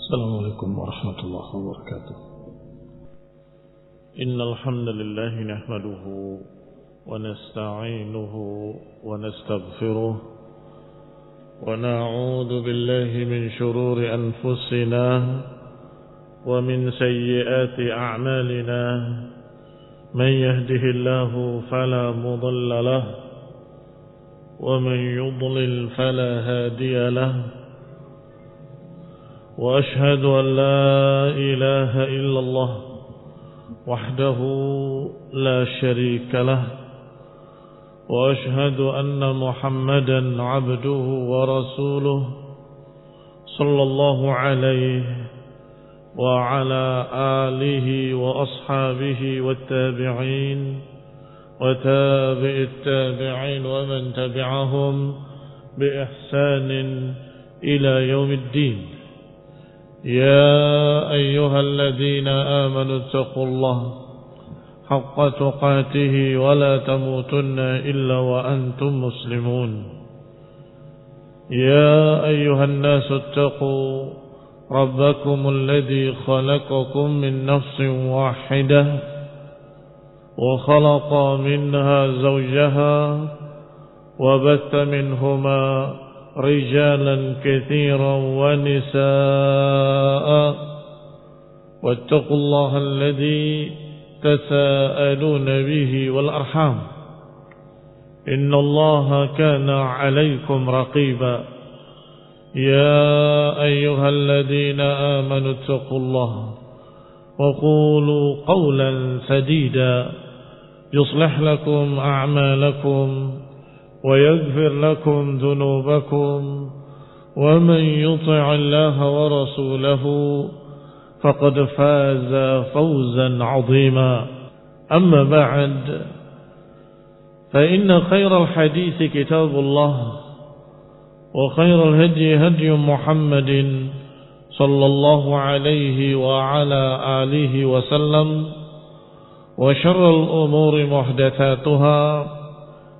السلام عليكم ورحمة الله وبركاته. إن الحمد لله نحمده ونستعينه ونستغفره ونعوذ بالله من شرور أنفسنا ومن سيئات أعمالنا. من يهده الله فلا مضل له ومن يضلل فلا هادي له. وأشهد أن لا إله إلا الله وحده لا شريك له. وأشهد أن محمدا عبده ورسوله صلى الله عليه وعلى آله وأصحابه والتابعين وتابع التابعين ومن تبعهم بإحسان إلى يوم الدين. يا أيها الذين آمنوا اتقوا الله حق تقاته ولا تموتن إلا وأنتم مسلمون. يا أيها الناس اتقوا ربكم الذي خلقكم من نفس واحدة وخلق منها زوجها وبث منهما رجالا كثيرا ونساء. واتقوا الله الذي تساءلون به والأرحام إن الله كان عليكم رقيبا. يا أيها الذين آمنوا اتقوا الله وقولوا قولا سديدا يصلح لكم أعمالكم ويغفر لكم ذنوبكم ومن يطع الله ورسوله فقد فاز فوزا عظيما. أما بعد فإن خير الحديث كتاب الله وخير الهدي هدي محمد صلى الله عليه وعلى آله وسلم وشر الأمور محدثاتها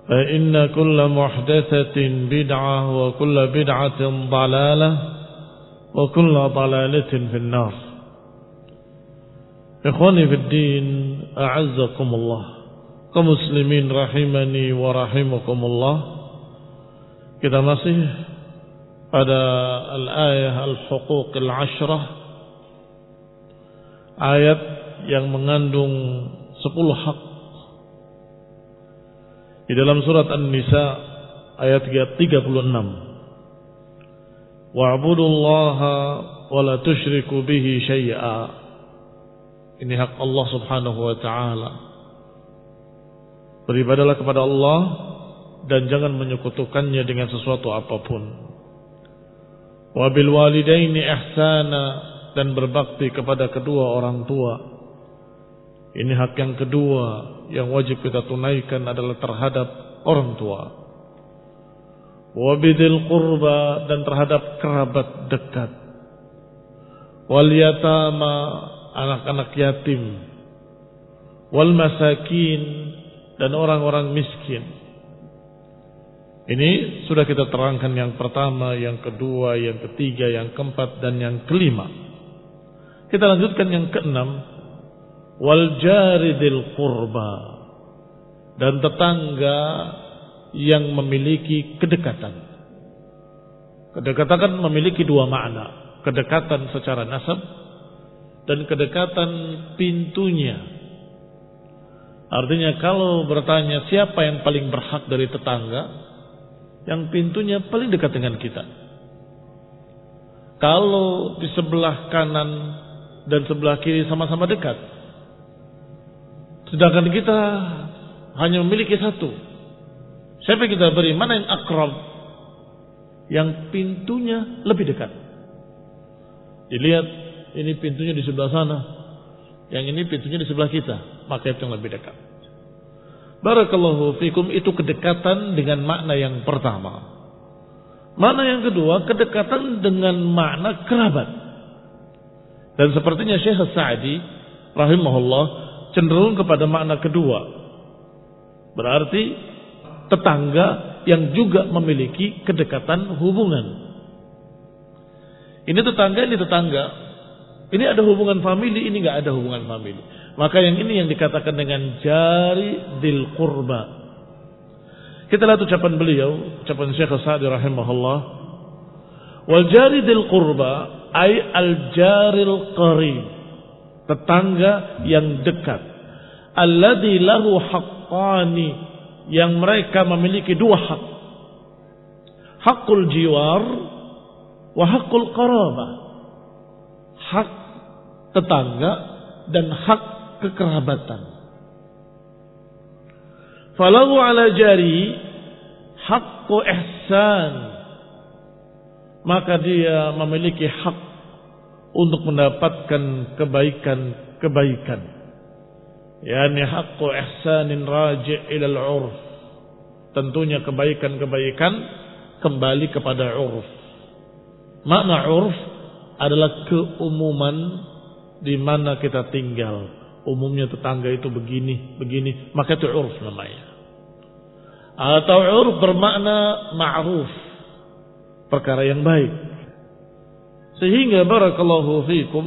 فإن كل محدثة بدعة وكل بدعة ضلالة وكل ضلالة في النار. إخواني في الدين أعزكم الله كمسلمين rahimani wa rahimakumullah. Kita masih pada al-ayah al-huquq al-ashrah, ayat yang mengandung 10 hak di dalam surat An-Nisa ayat 36. Wa'budullaha wa la tusyriku bihi syai'a. Ini hak Allah Subhanahu wa taala. Beribadalah kepada Allah dan jangan menyekutukannya dengan sesuatu apapun. Wa bil walidaini ihsana, dan berbakti kepada kedua orang tua. Ini hak yang kedua yang wajib kita tunaikan adalah terhadap orang tua. Wa bidil qurba, dan terhadap kerabat dekat. Wal yatama, anak-anak yatim. Wal masakin, dan orang-orang miskin. Ini sudah kita terangkan yang pertama, yang kedua, yang ketiga, yang keempat, dan yang kelima. Kita lanjutkan yang keenam. Wal jaridil qurba, dan tetangga yang memiliki kedekatan. Kedekatan kan memiliki dua makna. Kedekatan secara nasab dan kedekatan pintunya. Artinya kalau bertanya siapa yang paling berhak dari tetangga, yang pintunya paling dekat dengan kita. Kalau di sebelah kanan dan sebelah kiri sama-sama dekat, sedangkan kita hanya memiliki satu, siapa kita beri? Mana yang akrab? Yang pintunya lebih dekat. Dilihat, ini pintunya di sebelah sana, yang ini pintunya di sebelah kita, maka itu yang lebih dekat. Barakallahu fikum, itu kedekatan dengan makna yang pertama. Makna yang kedua, kedekatan dengan makna kerabat. Dan sepertinya Syekh As-Sa'di rahimahullah cenderung kepada makna kedua. Berarti tetangga yang juga memiliki kedekatan hubungan. Ini tetangga, ini tetangga. Ini ada hubungan famili, ini nggak ada hubungan famili. Maka yang ini yang dikatakan dengan jari dil qurba. Kita lihat ucapan beliau, ucapan Syekh Sa'di rahimahullah. Wal jari dil qurba ay al jaril qarib. Tetangga yang dekat. Alladzi lahu haqqani, yang mereka memiliki dua hak. Hakul jiwar wa hakul qarabah. Hak tetangga dan hak kekerabatan. Falahu ala jari haqqu ihsan, maka dia memiliki hak untuk mendapatkan kebaikan-kebaikan. Yani haqqu ihsanin raji' ila al-'urf. Tentunya kebaikan-kebaikan kembali kepada 'urf. Makna 'urf adalah keumuman di mana kita tinggal. Umumnya tetangga itu begini, maka itu 'urf namanya. Atau 'urf bermakna ma'ruf, perkara yang baik. Sehingga barakallahu fikum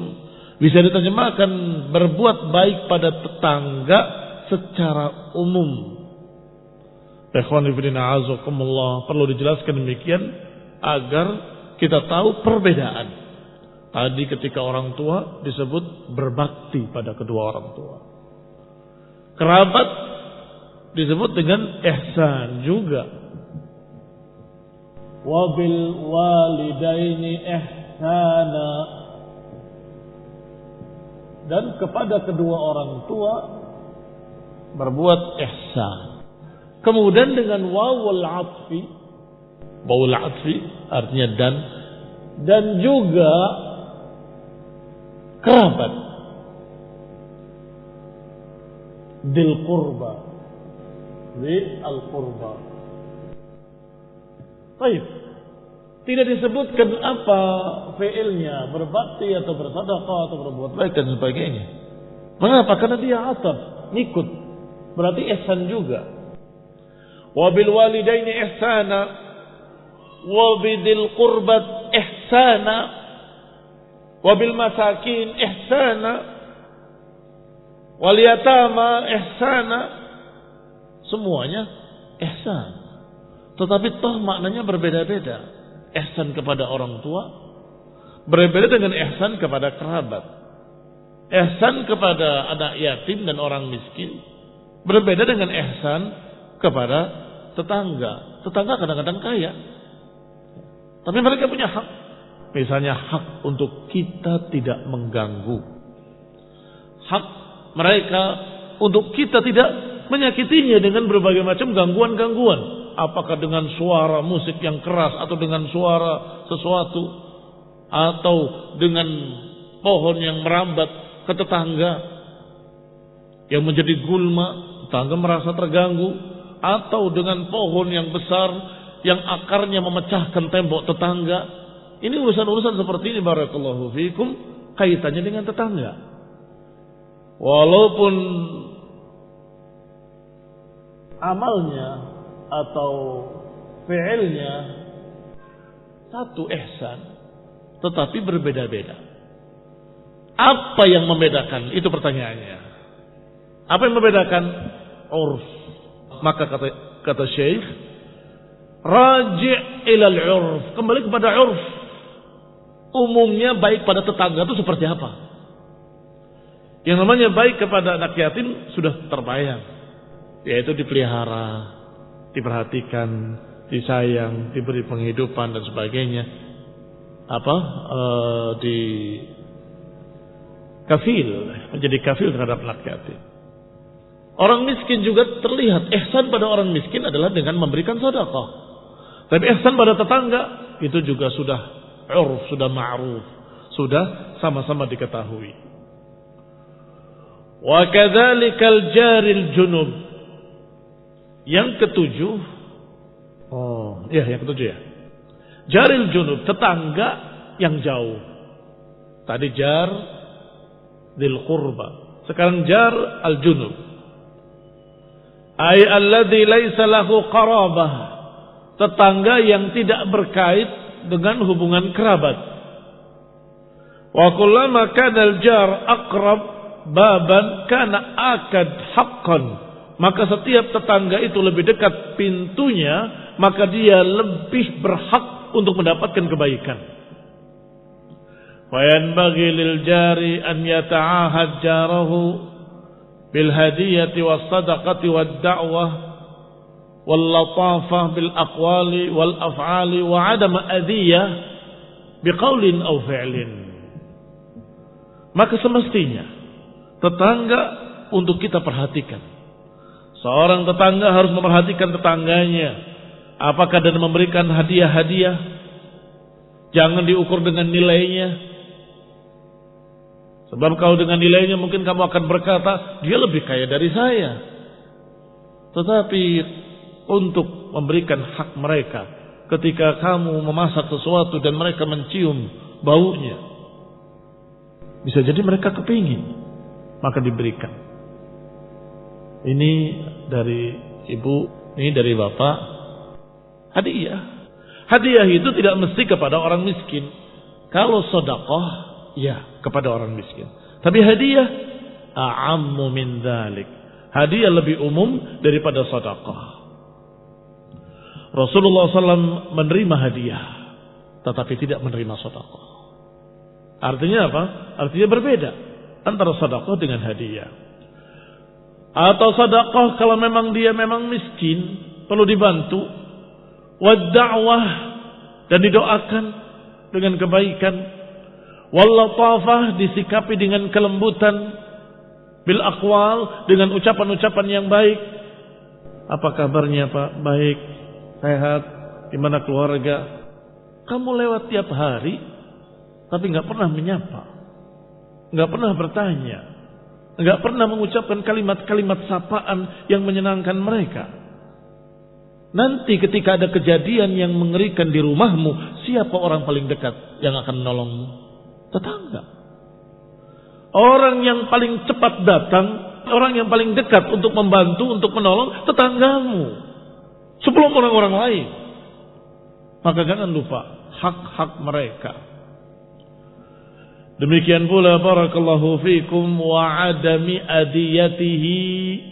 bisa diterjemahkan berbuat baik pada tetangga secara umum. Ikhwan fillah azakumullah, perlu dijelaskan demikian agar kita tahu perbedaan. Tadi ketika orang tua disebut berbakti pada kedua orang tua. Kerabat disebut dengan ihsan juga. Wabil walidaini ihsana, dan kepada kedua orang tua berbuat ihsan. Kemudian dengan wawul atfi, wawul atfi artinya dan juga kerabat, dil qurba, al qurba. Baik, tidak disebutkan apa fiilnya, berbakti atau bersedekah atau berbuat baik dan sebagainya. Mengapa? Karena dia ataf, ngikut. Berarti ihsan juga. Wabil walidaini ihsana, wabidil qurbat ihsana, wabil masakin ihsana, wal yatama ihsana. Semuanya ihsan. Tetapi toh maknanya berbeda-beda. Ihsan kepada orang tua berbeda dengan ihsan kepada kerabat. Ihsan kepada anak yatim dan orang miskin berbeda dengan ihsan kepada tetangga. Tetangga kadang-kadang kaya, tapi mereka punya hak. Misalnya hak untuk kita tidak mengganggu. Hak mereka untuk kita tidak menyakitinya dengan berbagai macam gangguan-gangguan. Apakah dengan suara musik yang keras, atau dengan suara sesuatu, atau dengan pohon yang merambat ke tetangga yang menjadi gulma, tetangga merasa terganggu, atau dengan pohon yang besar yang akarnya memecahkan tembok tetangga. Ini urusan-urusan seperti ini barakallahu fikum kaitannya dengan tetangga. Walaupun amalnya atau fi'ilnya satu ihsan, tetapi berbeda-beda. Apa yang membedakan? Itu pertanyaannya. Apa yang membedakan? Urf. Maka kata Syekh, raji' ilal urf, kembali kepada urf. Umumnya baik pada tetangga itu seperti apa? Yang namanya baik kepada anak yatim sudah terbayang, yaitu dipelihara, diperhatikan, disayang, diberi penghidupan dan sebagainya. Di kafil, menjadi kafil terhadap anak yatim. Orang miskin juga terlihat ihsan pada orang miskin adalah dengan memberikan sedekah. Tapi ihsan pada tetangga itu juga sudah urf, sudah ma'ruf, sudah sama-sama diketahui. Wa kadzalikal jaril junub. Yang ketujuh, yang ketujuh ya. Jaril junub, tetangga yang jauh. Tadi jar dil qurba, sekarang jar al junub. Ay alladzi laisa lahu qarabah, tetangga yang tidak berkait dengan hubungan kerabat. Wa kullama kana al-jar aqrab baban kana akad haqqan. Maka setiap tetangga itu lebih dekat pintunya, maka dia lebih berhak untuk mendapatkan kebaikan. Wa yanbaghi lil jari an yata'ahad jarahu bil hadiyati was sadaqati wad da'wah wal latafah bil aqwali wal af'ali wa 'adam adiyah biqaulin aw fi'lin. Maka semestinya tetangga untuk kita perhatikan. Seorang tetangga harus memperhatikan tetangganya. Apakah dia memberikan hadiah-hadiah? Jangan diukur dengan nilainya. Sebab kalau dengan nilainya mungkin kamu akan berkata, dia lebih kaya dari saya. Tetapi untuk memberikan hak mereka ketika kamu memasak sesuatu dan mereka mencium baunya, bisa jadi mereka kepingin, maka diberikan. Ini dari ibu, ini dari bapak. Hadiah. Hadiah itu tidak mesti kepada orang miskin. Kalau sedekah, ya kepada orang miskin. Tapi hadiah a'ammu min dzalik. Hadiah lebih umum daripada sedekah. Rasulullah SAW menerima hadiah, tetapi tidak menerima sedekah. Artinya apa? Artinya berbeda antara sedekah dengan hadiah. Atau sedekah kalau memang dia memang miskin, perlu dibantu, wad da'wah, dan didoakan dengan kebaikan, wal latafah, disikapi dengan kelembutan, bil aqwal, dengan ucapan-ucapan yang baik. Apa kabarnya Pak? Baik, sehat, gimana keluarga? Kamu lewat tiap hari tapi nggak pernah menyapa, nggak pernah bertanya, nggak pernah mengucapkan kalimat-kalimat sapaan yang menyenangkan mereka. Nanti ketika ada kejadian yang mengerikan di rumahmu, siapa orang paling dekat yang akan menolongmu? Tetangga. Orang yang paling cepat datang, orang yang paling dekat untuk membantu, untuk menolong, tetanggamu. Sebelum orang-orang lain. Maka jangan lupa hak-hak mereka. Demikian pula barakallahu fikum wa adami adiyatihi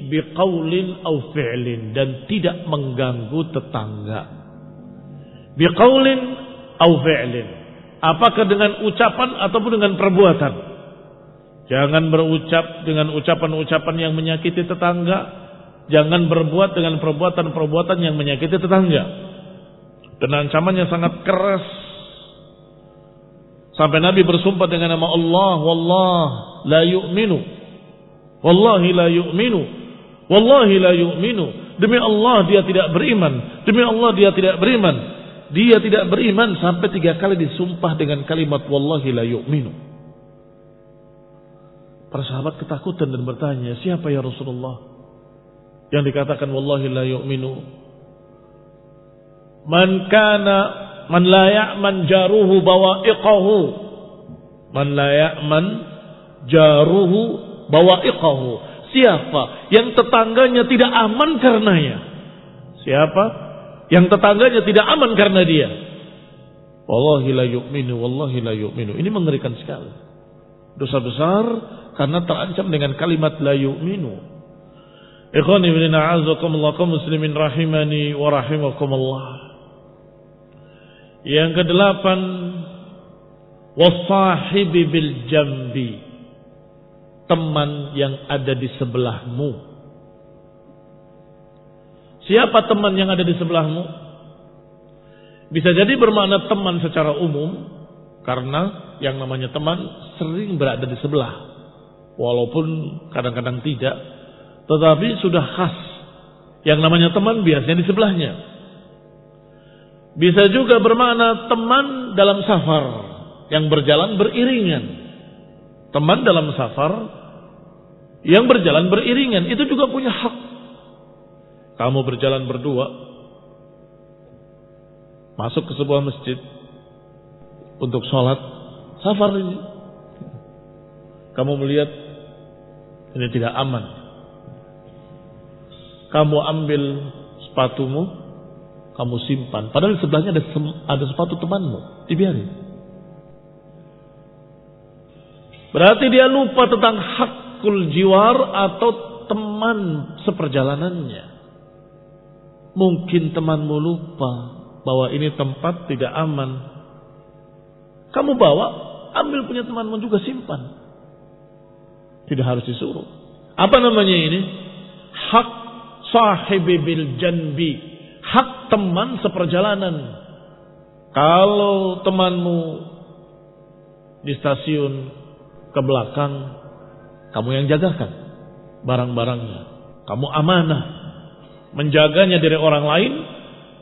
biqaulin aw fi'lin, dan tidak mengganggu tetangga. Biqaulin aw fi'lin, apakah dengan ucapan ataupun dengan perbuatan. Jangan berucap dengan ucapan-ucapan yang menyakiti tetangga, jangan berbuat dengan perbuatan-perbuatan yang menyakiti tetangga. Dan ancamannya sangat keras. Sampai Nabi bersumpah dengan nama Allah, wallah la yu'minu, wallahi la yu'minu, wallahi la yu'minu. Demi Allah dia tidak beriman, demi Allah dia tidak beriman. Dia tidak beriman sampai 3 kali disumpah dengan kalimat wallahi la yu'minu. Para sahabat ketakutan dan bertanya, siapa ya Rasulullah yang dikatakan wallahi la yu'minu? Man la ya'man jaruhu bawa'iqahu. Man la ya'man jaruhu bawa'iqahu. Siapa yang tetangganya tidak aman karenanya? Siapa yang tetangganya tidak aman karena dia? Wallahi la yu'minu, wallahi la yu'minu. Ini mengerikan sekali. Dosa besar karena terancam dengan kalimat la yu'minu. Ikhwani fillah, a'azzakumullah, kaum muslimin rahimani wa rahimakumullah. Yang ke-8, wasahibi bil jambi, teman yang ada di sebelahmu. Siapa teman yang ada di sebelahmu? Bisa jadi bermakna teman secara umum, karena yang namanya teman sering berada di sebelah, walaupun kadang-kadang tidak, tetapi sudah khas. Yang namanya teman biasanya di sebelahnya. Bisa juga bermakna teman dalam safar yang berjalan beriringan. Teman dalam safar yang berjalan beriringan itu juga punya hak. Kamu berjalan berdua masuk ke sebuah masjid untuk sholat safar ini. Kamu melihat ini tidak aman. Kamu ambil sepatumu, kamu simpan. Padahal di sebelahnya ada sepatu temanmu. Dibiarin. Berarti dia lupa tentang hakul jiwar atau teman seperjalanannya. Mungkin temanmu lupa bahwa ini tempat tidak aman. Kamu bawa, ambil punya temanmu juga, simpan. Tidak harus disuruh. Apa namanya ini? Hak sahibi bil janbi. Hak teman seperjalanan. Kalau temanmu di stasiun ke belakang, kamu yang jagakan barang-barangnya. Kamu amanah menjaganya dari orang lain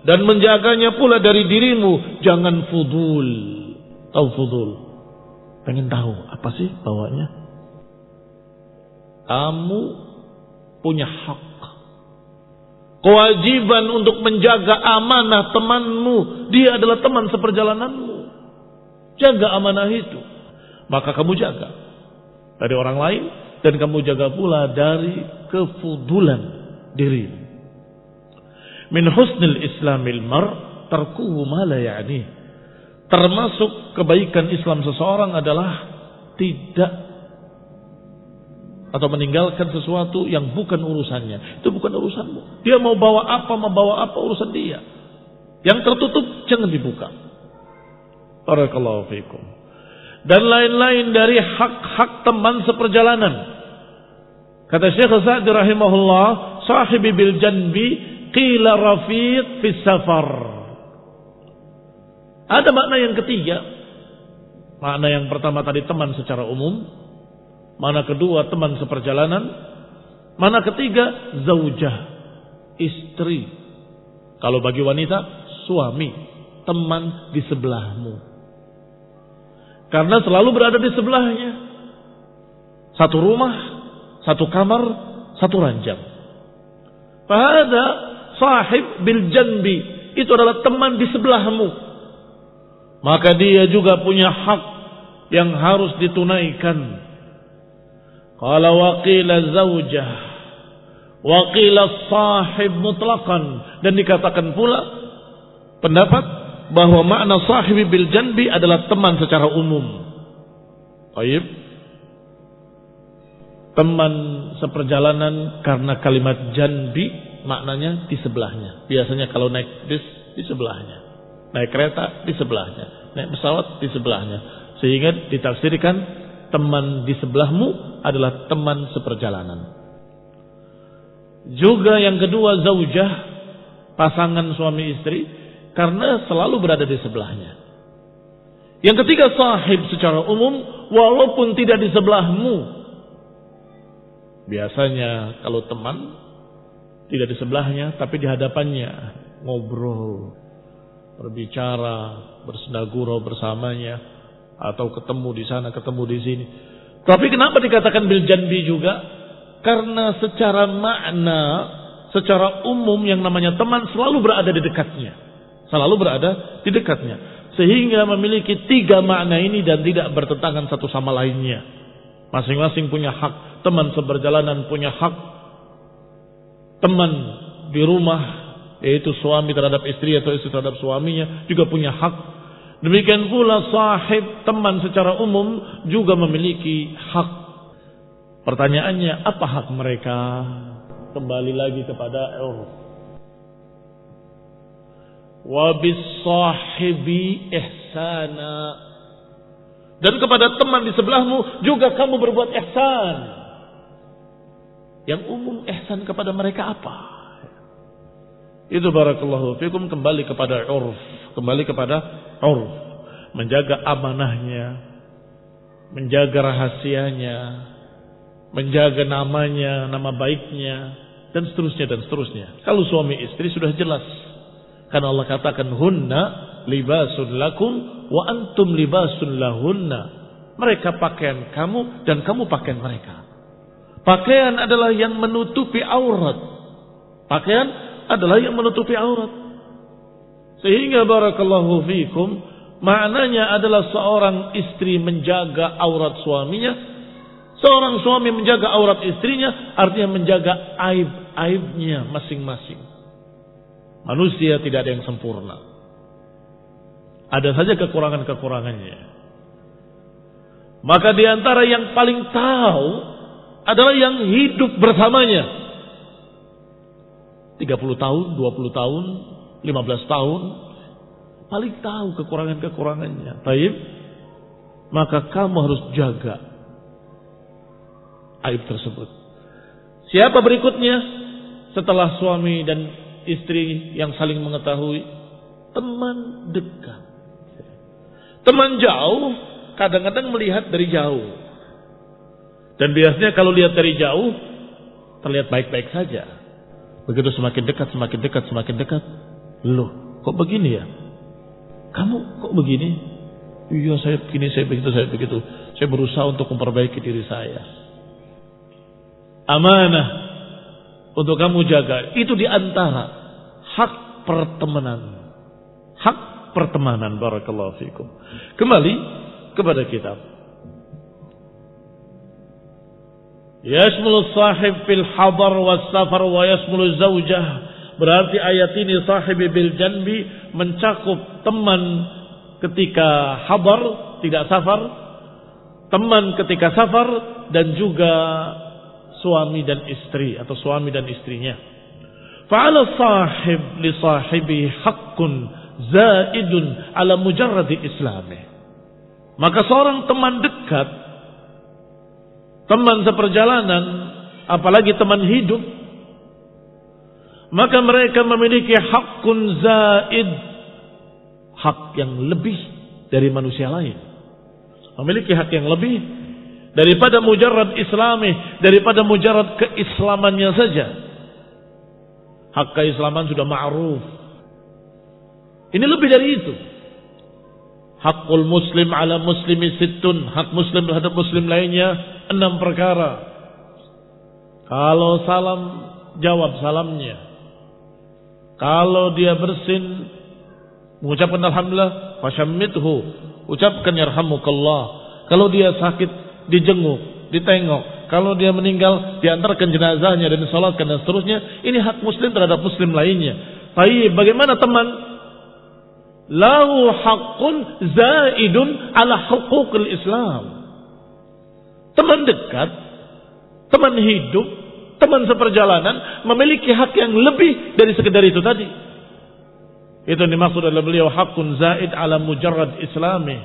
dan menjaganya pula dari dirimu. Jangan fudul. Tahu fudul? Pengen tahu apa sih bawanya? Kamu punya hak, kewajiban untuk menjaga amanah temanmu. Dia adalah teman seperjalananmu. Jaga amanah itu. Maka kamu jaga dari orang lain dan kamu jaga pula dari kefudulan diri. Min husnil islamil mar tarkuhu ma la ya'ni. Termasuk kebaikan Islam seseorang adalah tidak atau meninggalkan sesuatu yang bukan urusannya. Itu bukan urusanmu. Dia mau bawa apa urusan dia. Yang tertutup jangan dibuka. Barakallahu fiikum. Dan lain-lain dari hak-hak teman seperjalanan. Kata Syekh Sa'di rahimahullah, sahibi bil janbi qila rafiq fis safar. Ada makna yang ketiga. Makna yang pertama tadi teman secara umum. Makna kedua teman seperjalanan. Makna ketiga zaujah, istri. Kalau bagi wanita, suami, teman di sebelahmu. Karena selalu berada di sebelahnya. Satu rumah, satu kamar, satu ranjang. Fahada sahib bil janbi. Itu adalah teman di sebelahmu. Maka dia juga punya hak yang harus ditunaikan. Qala waqila zaujah, waqila sahib mutlaqan. Dan dikatakan pula pendapat bahwa makna sahibi bil janbi adalah teman secara umum. Baik. Teman seperjalanan karena kalimat janbi maknanya di sebelahnya. Biasanya kalau naik bis di sebelahnya, naik kereta di sebelahnya, naik pesawat di sebelahnya. Sehingga ditafsirkan teman di sebelahmu adalah teman seperjalanan. Juga yang kedua zaujah, pasangan suami istri, karena selalu berada di sebelahnya. Yang ketiga sahib secara umum, walaupun tidak di sebelahmu. Biasanya kalau teman tidak di sebelahnya tapi di hadapannya, ngobrol, berbicara, bersendagurau bersamanya, atau ketemu di sana, ketemu di sini. Tapi kenapa dikatakan bil janbi juga? Karena secara makna, secara umum yang namanya teman selalu berada di dekatnya. Selalu berada di dekatnya. Sehingga memiliki tiga makna ini dan tidak bertentangan satu sama lainnya. Masing-masing punya hak. Teman seperjalanan punya hak. Teman di rumah, yaitu suami terhadap istri atau istri terhadap suaminya, juga punya hak. Demikian pula sahib, teman secara umum, juga memiliki hak. Pertanyaannya, apa hak mereka? Kembali lagi kepada urf. Wa bis sahibi ihsana. Dan kepada teman di sebelahmu juga kamu berbuat ihsan. Yang umum ihsan kepada mereka apa? Itu barakallahu fikum, kembali kepada urf. Kembali kepada urf. Menjaga amanahnya, menjaga rahasianya, menjaga namanya, nama baiknya, dan seterusnya dan seterusnya. Kalau suami istri sudah jelas. Karena Allah katakan hunna libasun lakum wa antum libasun lahunna. Mereka pakaian kamu dan kamu pakaian mereka. Pakaian adalah yang menutupi aurat. Pakaian adalah yang menutupi aurat. Sehingga barakallahu fikum, maknanya adalah seorang istri menjaga aurat suaminya, seorang suami menjaga aurat istrinya, artinya menjaga aib-aibnya masing-masing. Manusia tidak ada yang sempurna. Ada saja kekurangan-kekurangannya. Maka di antara yang paling tahu adalah yang hidup bersamanya. 30 tahun, 20 tahun, 15 tahun. Paling tahu kekurangan-kekurangannya. Baik. Maka kamu harus jaga aib tersebut. Siapa berikutnya setelah suami dan istri yang saling mengetahui? Teman dekat. Teman jauh kadang-kadang melihat dari jauh. Dan biasanya kalau lihat dari jauh terlihat baik-baik saja. Begitu semakin dekat, semakin dekat, semakin dekat. Loh, kok begini ya? Kamu kok begini? Iya, saya begini, saya begitu, saya begitu. Saya berusaha untuk memperbaiki diri saya. Amanah untuk kamu jaga. Itu di antara hak pertemanan. Hak pertemanan. Barakallahu fikum. Kembali kepada kitab. Yasmulu sahib fil hadar was safar wa yasmulu zawjah. Berarti ayat ini sahibi bil janbi mencakup teman ketika hadar, tidak safar, teman ketika safar, dan juga suami dan istri atau suami dan istrinya. Fa'ala sahib li sahibi haqqun zaidun ala mujarradi islamih. Maka seorang teman dekat, teman seperjalanan, apalagi teman hidup, maka mereka memiliki haqqun zaid, hak yang lebih dari manusia lain. Memiliki hak yang lebih daripada mujarrad islami, daripada mujarrad keislamannya saja. Hak keislaman sudah ma'ruf. Ini lebih dari itu. Hakul muslim ala muslimi sittun. Hak muslim terhadap muslim lainnya 6 perkara. Kalau salam, jawab salamnya. Kalau dia bersin, mengucapkan alhamdulillah, fashammithu, ucapkan yarhamukallah. Kalau dia sakit, dijenguk, ditengok. Kalau dia meninggal, diantarkan jenazahnya dan disalatkan dan seterusnya. Ini hak muslim terhadap muslim lainnya. Tapi bagaimana teman? Lahu haqqun zaidun ala huquqil Islam. Teman dekat, teman hidup, teman seperjalanan memiliki hak yang lebih dari sekedar itu tadi. Itu yang dimaksud oleh beliau haqqun zaid ala mujarrad islami.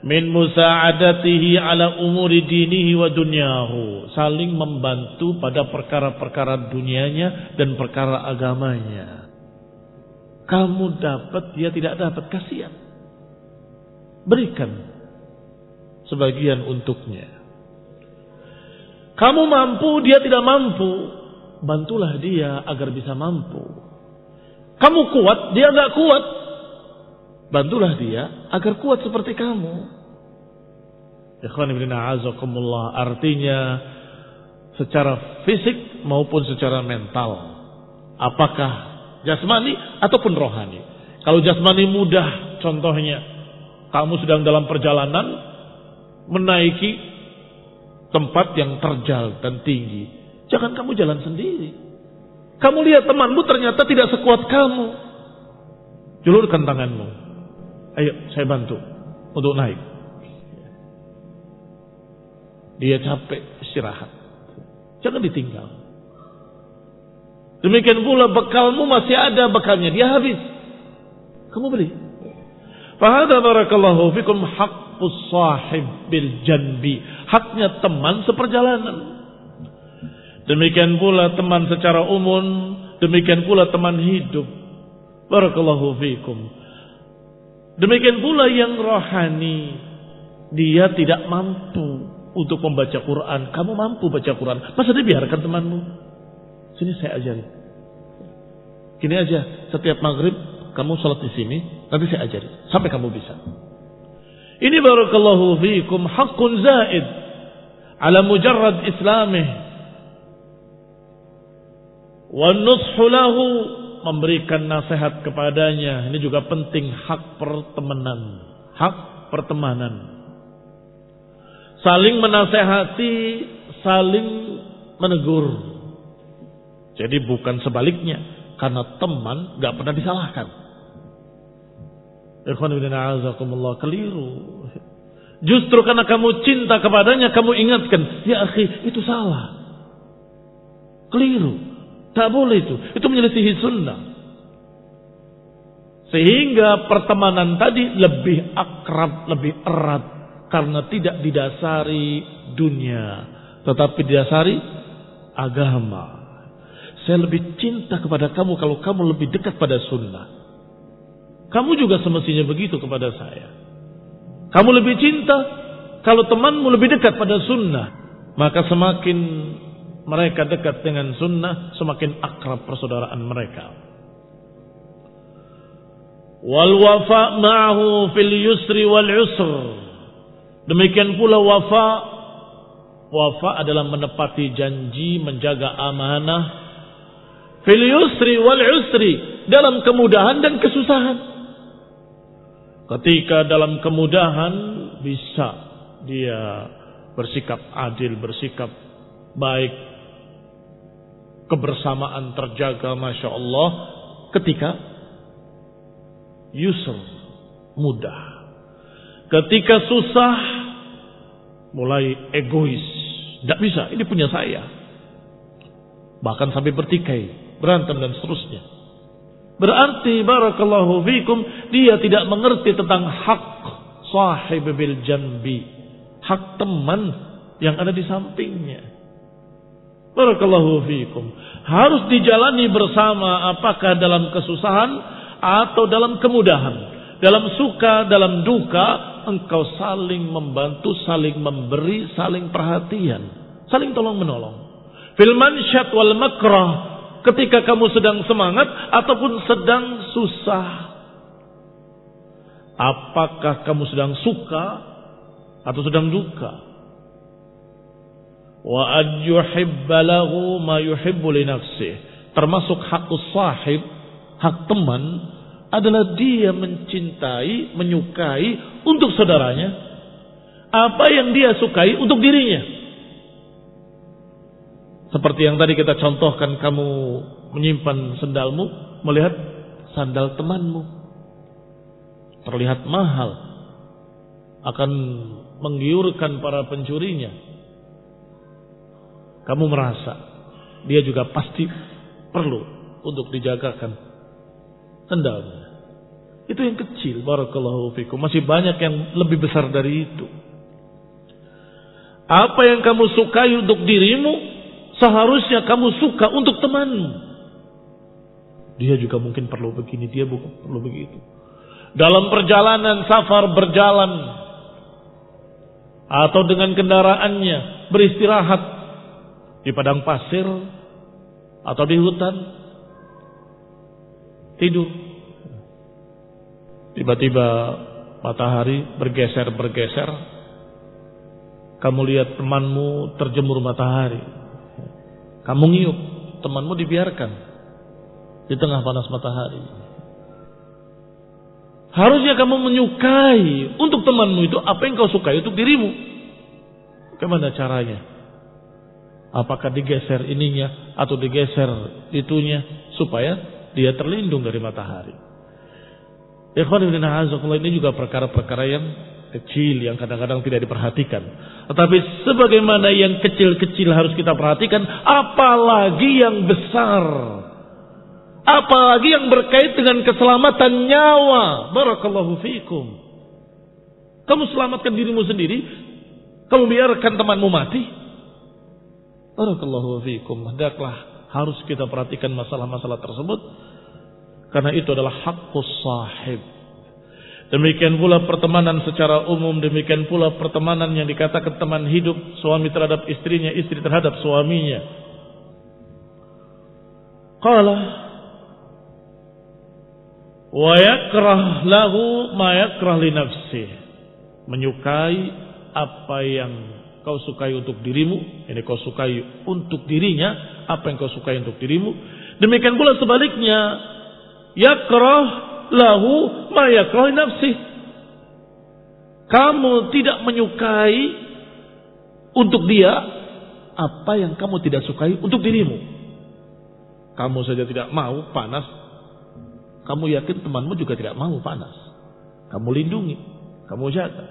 Min musa'adatihi ala umuri dinihi wa dunyahu. Saling membantu pada perkara-perkara dunianya dan perkara agamanya. Kamu dapat, dia tidak dapat, kasihan. Berikan sebagian untuknya. Kamu mampu, dia tidak mampu, bantulah dia agar bisa mampu. Kamu kuat, dia enggak kuat, bantulah dia agar kuat seperti kamu. Ikhwan ibn a'azakumullah, artinya secara fisik maupun secara mental. Apakah jasmani ataupun rohani. Kalau jasmani mudah, contohnya kamu sedang dalam perjalanan menaiki tempat yang terjal dan tinggi, jangan kamu jalan sendiri. Kamu lihat temanmu ternyata tidak sekuat kamu, julurkan tanganmu, ayo saya bantu untuk naik. Dia capek, istirahat, jangan ditinggal. Demikian pula bekalmu masih ada, bekalnya dia habis, kamu beri. Fahadha barakallahu fikum haqqus sahib bil janbi, haknya teman seperjalanan. Demikian pula teman secara umum, demikian pula teman hidup. Barakallahu fikum. Demikian pula yang rohani, dia tidak mampu untuk membaca Quran, kamu mampu baca Quran, masa dibiarkan temanmu? Sini saya ajari. Gini aja, setiap maghrib kamu salat di sini, nanti saya ajari sampai kamu bisa. Ini barakallahu fiikum haqqun zaid ala mujarrad islamih. Wa nushu lahu, memberikan nasihat kepadanya. Ini juga penting, hak pertemanan. Hak pertemanan. Saling menasehati, saling menegur. Jadi bukan sebaliknya, karena teman gak pernah disalahkan. Ikhwan ibn a'azakumullah, keliru. Justru karena kamu cinta kepadanya, kamu ingatkan, ya akhi, itu salah. Keliru. Tak boleh itu. Itu menyelisihi sunnah. Sehingga pertemanan tadi lebih akrab, lebih erat. Karena tidak didasari dunia, tetapi didasari agama. Saya lebih cinta kepada kamu kalau kamu lebih dekat pada sunnah. Kamu juga semestinya begitu kepada saya. Kamu lebih cinta kalau temanmu lebih dekat pada sunnah. Maka semakin mereka dekat dengan sunnah, semakin akrab persaudaraan mereka. Wal wafa ma'ahu fil yusri wal usr. Demikian pula wafa. Wafa adalah menepati janji, menjaga amanah. Fil yusri wal usri, dalam kemudahan dan kesusahan. Ketika dalam kemudahan bisa dia bersikap adil, bersikap baik, kebersamaan terjaga, Masya Allah. Ketika yusr, mudah. Ketika susah, mulai egois. Tidak bisa, ini punya saya. Bahkan sampai bertikai, berantem dan seterusnya. Berarti barakallahu fikum, dia tidak mengerti tentang hak sahib bil janbi, hak teman yang ada di sampingnya. Barakallahu fikum. Harus dijalani bersama, apakah dalam kesusahan atau dalam kemudahan. Dalam suka, dalam duka, engkau saling membantu, saling memberi, saling perhatian, saling tolong menolong. Fil mansyat wal makrah, ketika kamu sedang semangat ataupun sedang susah. Apakah kamu sedang suka atau sedang duka? Wa an yuhibba lahu ma yuhibbu li nafsihi. Termasuk hakus sahib, hak teman adalah dia mencintai, menyukai untuk saudaranya apa yang dia sukai untuk dirinya. Seperti yang tadi kita contohkan, kamu menyimpan sandalmu, melihat sandal temanmu terlihat mahal, akan menggiurkan para pencurinya. Kamu merasa dia juga pasti perlu untuk dijagakan sandalnya. Itu yang kecil, barakallahu fikum. Masih banyak yang lebih besar dari itu. Apa yang kamu sukai untuk dirimu, seharusnya kamu suka untuk temanmu. Dia juga mungkin perlu begini, dia perlu begitu. Dalam perjalanan, safar berjalan, atau dengan kendaraannya beristirahat di padang pasir atau di hutan, tidur. Tiba-tiba matahari bergeser. Kamu lihat temanmu terjemur matahari. Kamu ngiup, temanmu dibiarkan di tengah panas matahari. Harusnya kamu menyukai untuk temanmu itu apa yang kau sukai untuk dirimu. Bagaimana caranya? Apakah digeser ininya atau digeser itunya supaya dia terlindung dari matahari? Ikhwan fillah, ini juga perkara-perkara yang kecil yang kadang-kadang tidak diperhatikan. Tetapi sebagaimana yang kecil-kecil harus kita perhatikan, apalagi yang besar, apalagi yang berkait dengan keselamatan nyawa. Barakallahu fiikum. Kamu selamatkan dirimu sendiri, kamu biarkan temanmu mati. Barakallahu fiikum. Hendaklah harus kita perhatikan masalah-masalah tersebut, karena itu adalah haqqus sahib. Demikian pula pertemanan secara umum, demikian pula pertemanan yang dikatakan teman hidup, suami terhadap istrinya, istri terhadap suaminya. Qala wa yakrah lahu ma yakrah li nafsihi. Menyukai apa yang kau sukai untuk dirimu, ini kau sukai untuk dirinya, apa yang kau sukai untuk dirimu. Demikian pula sebaliknya, yakrah lahu ma yakrah nafsi. Kamu tidak menyukai untuk dia apa yang kamu tidak sukai untuk dirimu. Kamu saja tidak mau panas, kamu yakin temanmu juga tidak mau panas. Kamu lindungi, kamu jaga.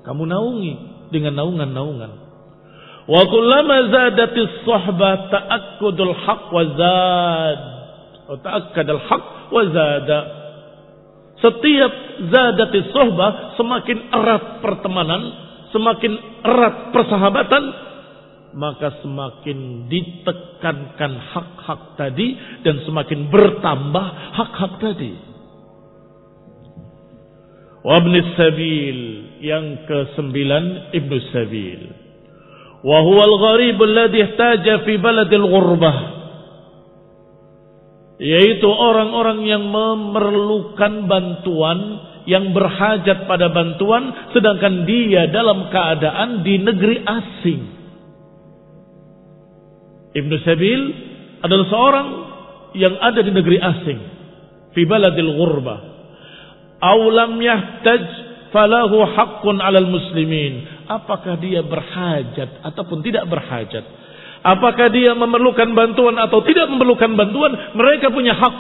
Kamu naungi dengan naungan-naungan. Wa kullama zadatis suhbah ta'akkudul haqq wa zad. Atau ta'akkadul haqq wa zada. Setiap zadatis suhbah, semakin erat pertemanan, semakin erat persahabatan, maka semakin ditekankan hak-hak tadi dan semakin bertambah hak-hak tadi. Wa ibnus sabil, yang ke-9 ibnus sabil. Wa huwa al-gharib alladhi ihtaja fi baladil ghurbah, yaitu orang-orang yang memerlukan bantuan, yang berhajat pada bantuan, sedangkan dia dalam keadaan di negeri asing. Ibnu Sabil adalah seorang yang ada di negeri asing, fi baladil ghurbah. Aw lam yahtaj falahu haqqun 'alal muslimin. Apakah dia berhajat ataupun tidak berhajat? Apakah dia memerlukan bantuan atau tidak memerlukan bantuan? Mereka punya hak.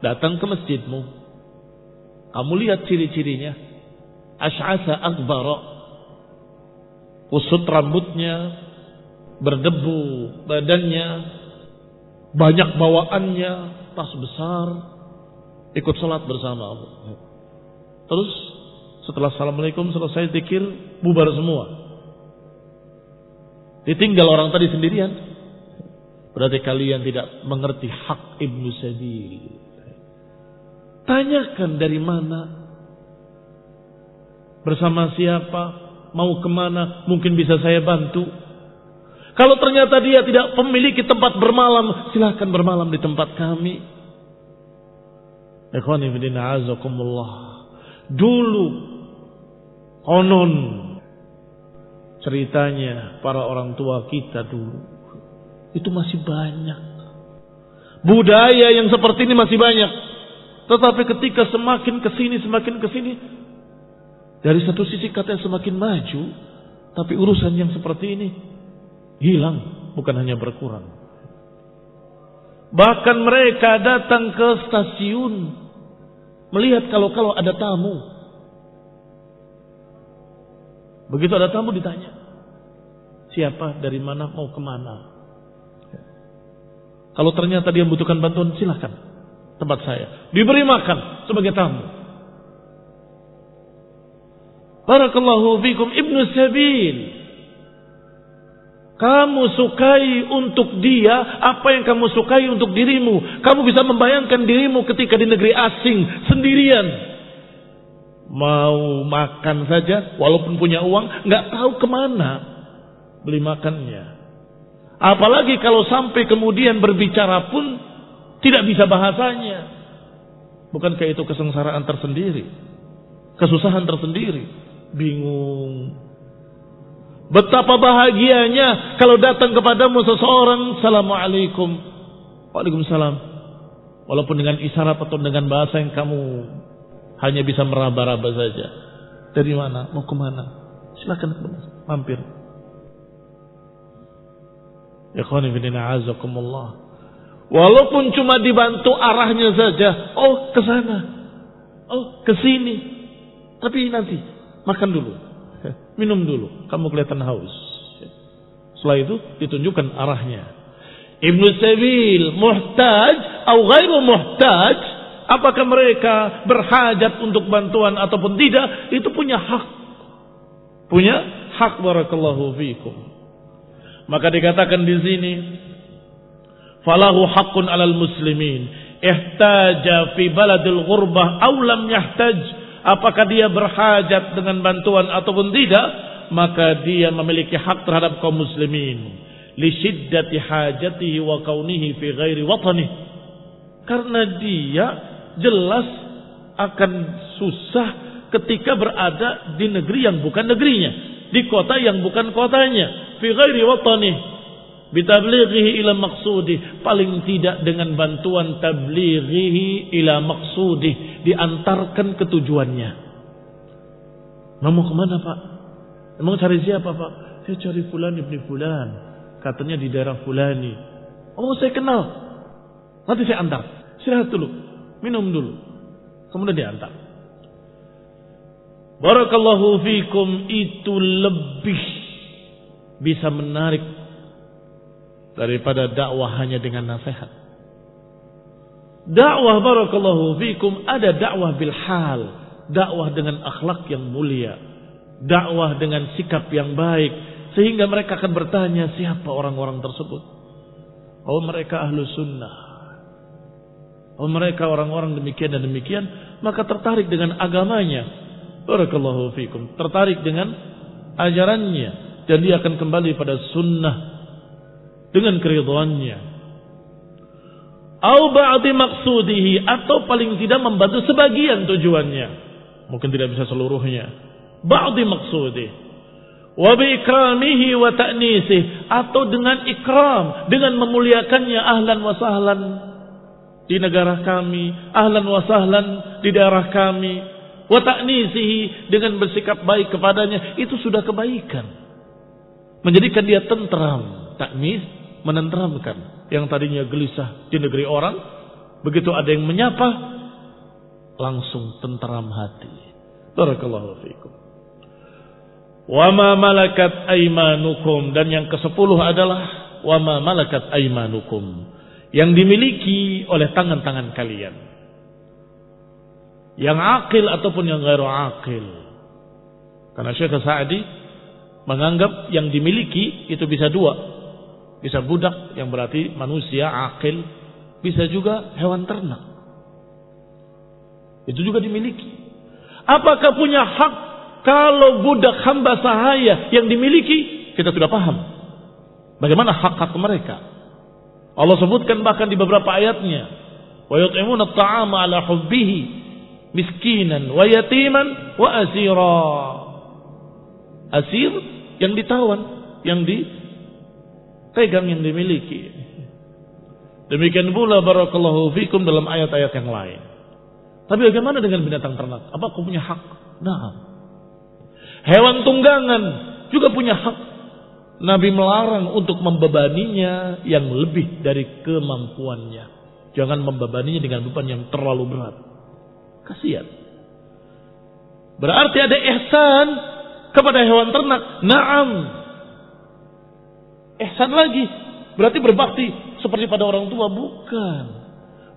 Datang ke masjidmu, kamu lihat ciri-cirinya. Ash'asa akbara, kusut rambutnya, berdebu badannya, banyak bawaannya, tas besar, ikut salat bersama. Terus setelah assalamualaikum selesai zikir, bubar semua. Ditinggal orang tadi sendirian. Berarti kalian tidak mengerti hak Ibnu Sabil. Tanyakan dari mana, bersama siapa, mau kemana, mungkin bisa saya bantu. Kalau ternyata dia tidak memiliki tempat bermalam, silahkan bermalam di tempat kami. Ikhwani fillah azakumullah. Dulu konon ceritanya para orang tua kita dulu itu masih banyak. Budaya yang seperti ini masih banyak. Tetapi ketika semakin kesini, dari satu sisi katanya semakin maju, tapi urusan yang seperti ini hilang, bukan hanya berkurang. Bahkan mereka datang ke stasiun melihat kalau ada tamu. Begitu ada tamu ditanya, siapa, dari mana, mau kemana. Kalau ternyata dia membutuhkan bantuan, silahkan tempat saya, diberi makan sebagai tamu. Barakallahu fikum Ibnu Sabil. Kamu sukai untuk dia apa yang kamu sukai untuk dirimu. Kamu bisa membayangkan dirimu ketika di negeri asing sendirian, mau makan saja walaupun punya uang, nggak tahu kemana beli makannya. Apalagi kalau sampai kemudian berbicara pun tidak bisa bahasanya. Bukankah itu kesengsaraan tersendiri, kesusahan tersendiri, bingung. Betapa bahagianya kalau datang kepadamu seseorang, assalamualaikum, waalaikumsalam, walaupun dengan isyarat atau dengan bahasa yang kamu hanya bisa meraba-raba saja. Dari mana, mau kemana, silakan mampir. Ikhwani fillah azakumullah. Walaupun cuma dibantu arahnya saja, oh ke sana, oh ke sini, tapi nanti makan dulu, minum dulu, kamu kelihatan haus. Setelah itu ditunjukkan arahnya. Ibnu Sabil muhtaj atau ghairu muhtaj, apakah mereka berhajat untuk bantuan ataupun tidak, itu punya hak. Punya hak, barakallahu fikum. Maka dikatakan di sini, falahu haqqun 'alal muslimin ihtaja fi baladil ghurbah aw lam yahtaj. Apakah dia berhajat dengan bantuan ataupun tidak, maka dia memiliki hak terhadap kaum muslimin li syiddati hajatihi wa kaunihi fi ghairi watanihi, karena dia jelas akan susah ketika berada di negeri yang bukan negerinya, di kota yang bukan kotanya, fi ghairi watanihi bitablighihi ila maqsudih, paling tidak dengan bantuan tablighihi ila maqsudih, diantarkan ke tujuannya. Mau kemana Pak? Emang cari siapa Pak? Saya cari fulan ibni fulan, katanya di daerah fulani. Oh saya kenal, nanti saya antar. Istirahat dulu, minum dulu, kemudian diantar. barakallahu fikum itu lebih bisa menarik daripada dakwah hanya dengan nasihat. Dakwah barakallahu fikum ada dakwah bil hal, dakwah dengan akhlak yang mulia, dakwah dengan sikap yang baik, sehingga mereka akan bertanya siapa orang-orang tersebut. Oh mereka ahlu sunnah, oh mereka orang-orang demikian dan demikian, maka tertarik dengan agamanya. Barakallahu fikum, tertarik dengan ajarannya, dan dia akan kembali pada sunnah dengan keridhaannya. Au ba'di maqsudihi, atau paling tidak membantu sebagian tujuannya, mungkin tidak bisa seluruhnya. Ba'di maqsudih wa bi ikramihi wa ta'nisih, atau dengan ikram, dengan memuliakannya, ahlan wa sahlan di negara kami, ahlan wa sahlan di daerah kami, wa ta'nisihi, dengan bersikap baik kepadanya, itu sudah kebaikan. Menjadikan dia tentram. Ta'nis, menenteramkan. Yang tadinya gelisah di negeri orang, begitu ada yang menyapa, langsung tentram hati. Barakallahu fiikum. Wa ma malakat aymanukum, dan yang ke-10 adalah wa ma malakat aymanukum, yang dimiliki oleh tangan-tangan kalian, yang akil ataupun yang ghairu akil. Karena Syekh Sa'di menganggap yang dimiliki itu bisa dua. Bisa budak yang berarti manusia akil, bisa juga hewan ternak. Itu juga dimiliki. Apakah punya hak kalau budak hamba sahaya yang dimiliki? Kita sudah paham bagaimana hak-hak mereka. Allah sebutkan bahkan di beberapa ayatnya, wa yut'imuna at-ta'ama 'ala hubbihi miskinan wa yatiman wa asira. Asir yang ditawan, yang dipegang, yang dimiliki. Demikian pula barakallahu fikum dalam ayat-ayat yang lain. Tapi bagaimana dengan binatang ternak? Apa aku punya hak? Nah, hewan tunggangan juga punya hak. Nabi melarang untuk membebaninya yang lebih dari kemampuannya. Jangan membebaninya dengan beban yang terlalu berat. Kasihan. Berarti ada ihsan kepada hewan ternak. Naam. Ihsan lagi. Berarti berbakti seperti pada orang tua. Bukan.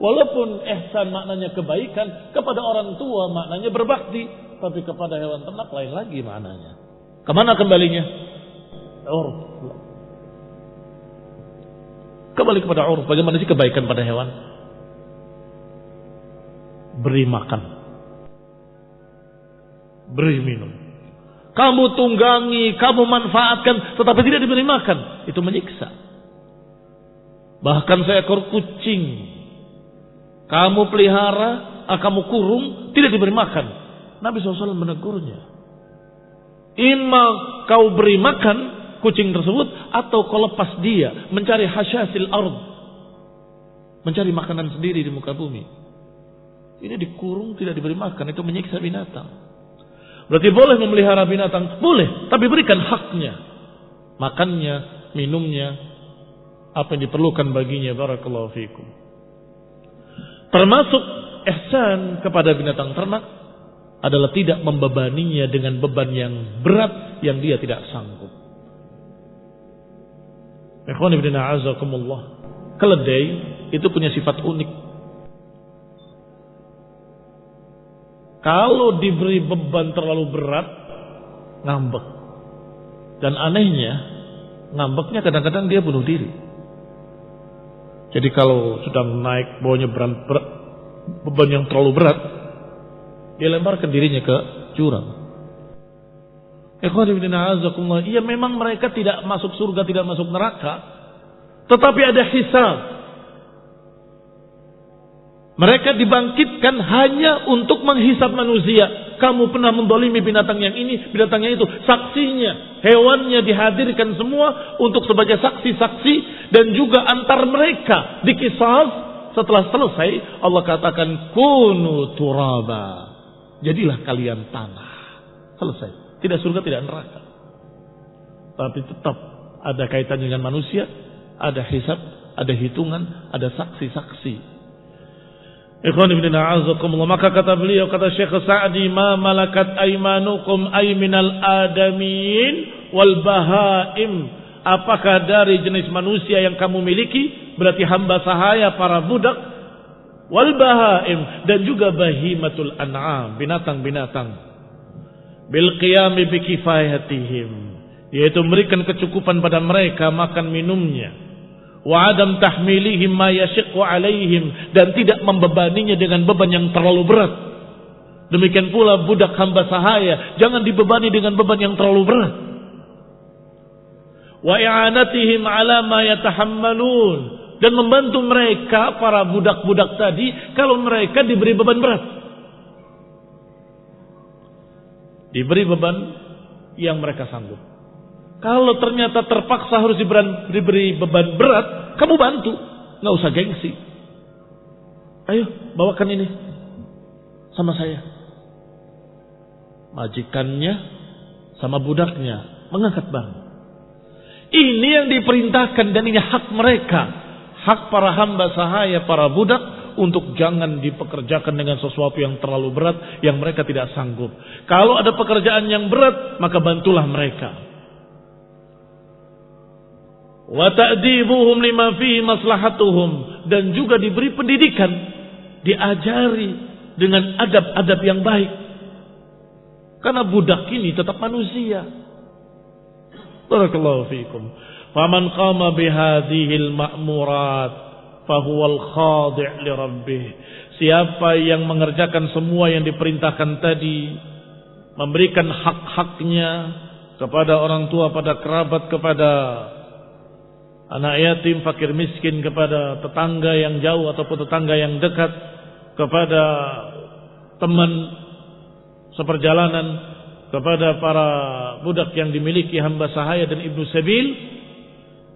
Walaupun ihsan maknanya kebaikan, kepada orang tua maknanya berbakti. Tapi kepada hewan ternak lain lagi maknanya. Kemana kembalinya? Urf. Kembali kepada urf. Bagaimana sih kebaikan pada hewan? Beri makan, beri minum. Kamu tunggangi, kamu manfaatkan, tetapi tidak diberi makan, itu menyiksa. Bahkan seekor kucing kamu pelihara, kamu kurung, tidak diberi makan, Nabi SAW menegurnya. Imma kau beri makan kucing tersebut, atau kau lepas dia mencari hasyasil ard, mencari makanan sendiri di muka bumi. Ini dikurung, tidak diberi makan, itu menyiksa binatang. Berarti boleh memelihara binatang, boleh, tapi berikan haknya, makannya, minumnya, apa yang diperlukan baginya. Barakallahu fikum. Termasuk ihsan kepada binatang ternak adalah tidak membebaninya dengan beban yang berat yang dia tidak sanggup. Ikhwan ibn a'azakumullah, keledai itu punya sifat unik. Kalau diberi beban terlalu berat, ngambek. Dan anehnya, ngambeknya kadang-kadang dia bunuh diri. Jadi kalau sedang naik bawahnya beban yang terlalu berat, dia lemparkan dirinya ke jurang. Ikhwan ibn a'azakumullah, iya memang mereka tidak masuk surga, tidak masuk neraka, tetapi ada hisab. Mereka dibangkitkan hanya untuk menghisab manusia. Kamu pernah mendolimi binatang yang ini, binatang yang itu. Saksinya, hewannya dihadirkan semua untuk sebagai saksi-saksi. Dan juga antar mereka dikisas. Setelah selesai, Allah katakan, kunu turaba. Jadilah kalian tanah. Selesai. Tidak surga, tidak neraka. Tapi tetap ada kaitan dengan manusia. Ada hisab, ada hitungan, ada saksi-saksi. Ikhwan ibn a'azakumullah, maka kata beliau, kata Syekh Sa'di, ma malakat aymanukum ay minal adamin wal bahaim. Apakah dari jenis manusia yang kamu miliki, berarti hamba sahaya, para budak, wal bahaim, dan juga bahimatul an'am, binatang-binatang, bil qiyami bi kifayatihim, yaitu memberikan kecukupan pada mereka makan minumnya, wa adam tahmilihim ma yashiqqu alaihim, dan tidak membebaninya dengan beban yang terlalu berat. Demikian pula budak hamba sahaya, jangan dibebani dengan beban yang terlalu berat. Wa i'anatihim ala ma yatahammalun, dan membantu mereka para budak-budak tadi kalau mereka diberi beban berat. Diberi beban yang mereka sanggup. Kalau ternyata terpaksa harus diberi beban berat, kamu bantu, nggak usah gengsi. Ayo bawakan ini sama saya. Majikannya sama budaknya mengangkat barang. Ini yang diperintahkan dan ini hak mereka, hak para hamba sahaya, para budak, untuk jangan dipekerjakan dengan sesuatu yang terlalu berat yang mereka tidak sanggup. Kalau ada pekerjaan yang berat, maka bantulah mereka. Wa ta'dibuhum lima fihi maslahatuhum, dan juga diberi pendidikan, diajari dengan adab-adab yang baik. Karena budak ini tetap manusia. Barakallahu fiikum. Faman qama bihadhil ma'murat fahuwal khadi' li rabbih. Siapa yang mengerjakan semua yang diperintahkan tadi, memberikan hak-haknya kepada orang tua, pada kerabat, kepada anak yatim, fakir miskin, kepada tetangga yang jauh ataupun tetangga yang dekat, kepada teman seperjalanan, kepada para budak yang dimiliki hamba sahaya dan ibnu sabil,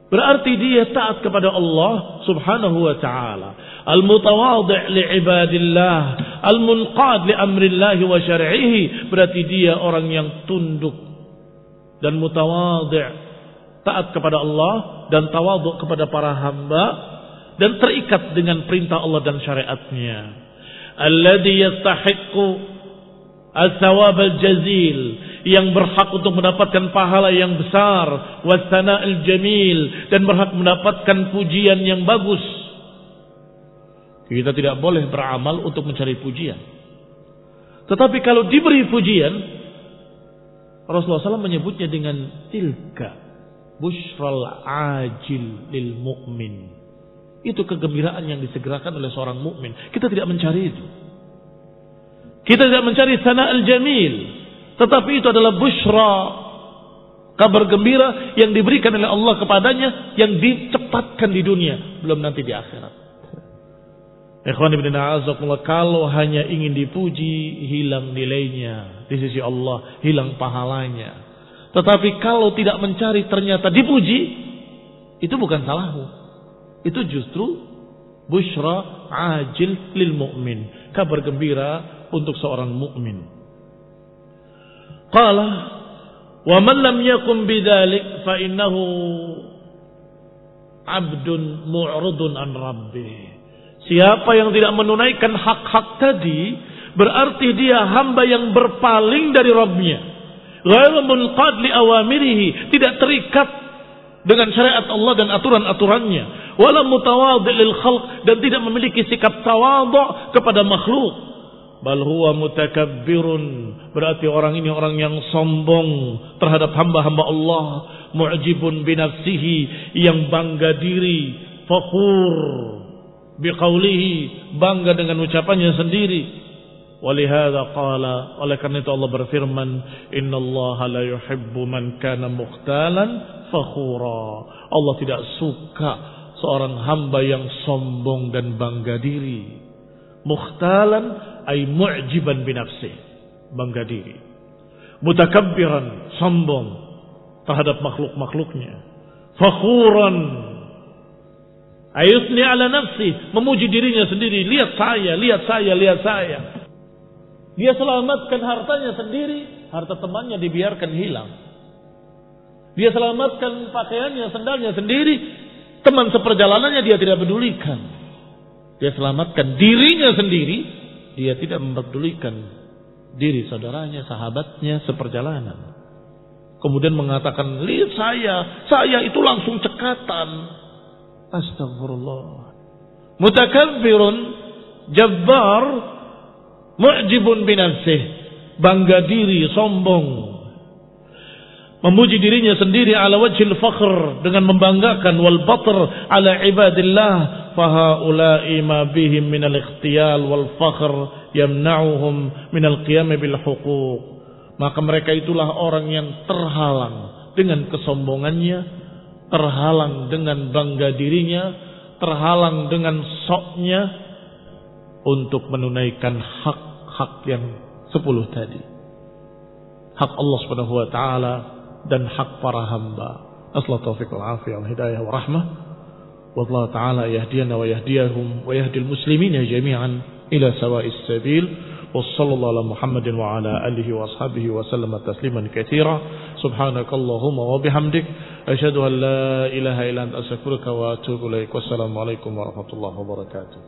berarti dia taat kepada Allah subhanahu wa ta'ala, al-mutawadhi' li ibadillah, al-munqad li amrillahi wa syar'ihi. Berarti dia orang yang tunduk dan mutawadhi', taat kepada Allah dan tawadhu' kepada para hamba, dan terikat dengan perintah Allah dan syariatnya. Alladhi yastahiqqu as-sawab al-jazil, yang berhak untuk mendapatkan pahala yang besar, was-sana al-jamil, dan berhak mendapatkan pujian yang bagus. Kita tidak boleh beramal untuk mencari pujian. Tetapi kalau diberi pujian, Rasulullah SAW menyebutnya dengan tilka bushral ajil lil mu'min. Itu kegembiraan yang disegerakan oleh seorang mukmin. Kita tidak mencari itu. Kita tidak mencari sana al-jamil, tetapi itu adalah bushra, kabar gembira yang diberikan oleh Allah kepadanya, yang dicepatkan di dunia, belum nanti di akhirat. Ikhwan ibn a'azakumullah, kalau hanya ingin dipuji, hilang nilainya di sisi Allah, hilang pahalanya. Tetapi kalau tidak mencari, ternyata dipuji, itu bukan salahmu. Itu justru bushra ajil lil mu'min, kabar gembira untuk seorang mukmin. Qala wa man lam yakum bidzalik fa innahu 'abdun mu'ridun an rabbih. Siapa yang tidak menunaikan hak-hak tadi, berarti dia hamba yang berpaling dari Rabbnya. Ghairu munqad li awamirihi, tidak terikat dengan syariat Allah dan aturan-aturannya. Wala mutawadhi' lil khalq, dan tidak memiliki sikap tawadhu' kepada makhluk. Bal huwa mutakabbirun, berarti orang ini orang yang sombong terhadap hamba-hamba Allah, mu'jibun binafsihi, yang bangga diri, fakhur biqaulihi, bangga dengan ucapannya sendiri. Walihada qala, oleh karena itu Allah berfirman, innallaha la yuhibbu man kana mukhtalan fakhura. Allah tidak suka seorang hamba yang sombong dan bangga diri. Mukhtalan ay mu'jiban binafsih, bangga diri. Mutakabbiran, sombong terhadap makhluk-makhluknya. Fakhuran ayusni ala nafsi, memuji dirinya sendiri. Lihat saya, lihat saya, lihat saya. Dia selamatkan hartanya sendiri, harta temannya dibiarkan hilang. Dia selamatkan pakaiannya, sendalnya sendiri, teman seperjalanannya dia tidak pedulikan. Dia selamatkan dirinya sendiri. Dia tidak mempedulikan diri saudaranya, sahabatnya seperjalanan. Kemudian mengatakan, lihat saya itu langsung cekatan. Astagfirullah. Mutakabbirun, jabbar, mu'jibun binafsih. Bangga diri, sombong. Memuji dirinya sendiri ala wajhil fakhr, dengan membanggakan, wal batr ala ibadillah. Fahaula'i ma bihim minal ikhtiyal wal fakhr yamna'uhum minal qiyam bil huquq. Maka mereka itulah orang yang terhalang dengan kesombongannya, terhalang dengan bangga dirinya, terhalang dengan soknya untuk menunaikan hak-hak yang 10 tadi. Hak Allah Subhanahu wa taala dan hak para hamba. Asla taufiq wal afiyah wal hidayah wa rahmah. Wallahu taala yahdina wa yahdiyahum wa yahdil muslimina jami'an ila sawa'is sabil. وصلى الله على محمد وعلى آله وأصحابه وسلم تسليما كثيرا سبحانك اللهم وبحمدك أشهد أن لا إله إلا أنت أستغفرك وأتوب إليك والسلام عليكم ورحمة الله وبركاته.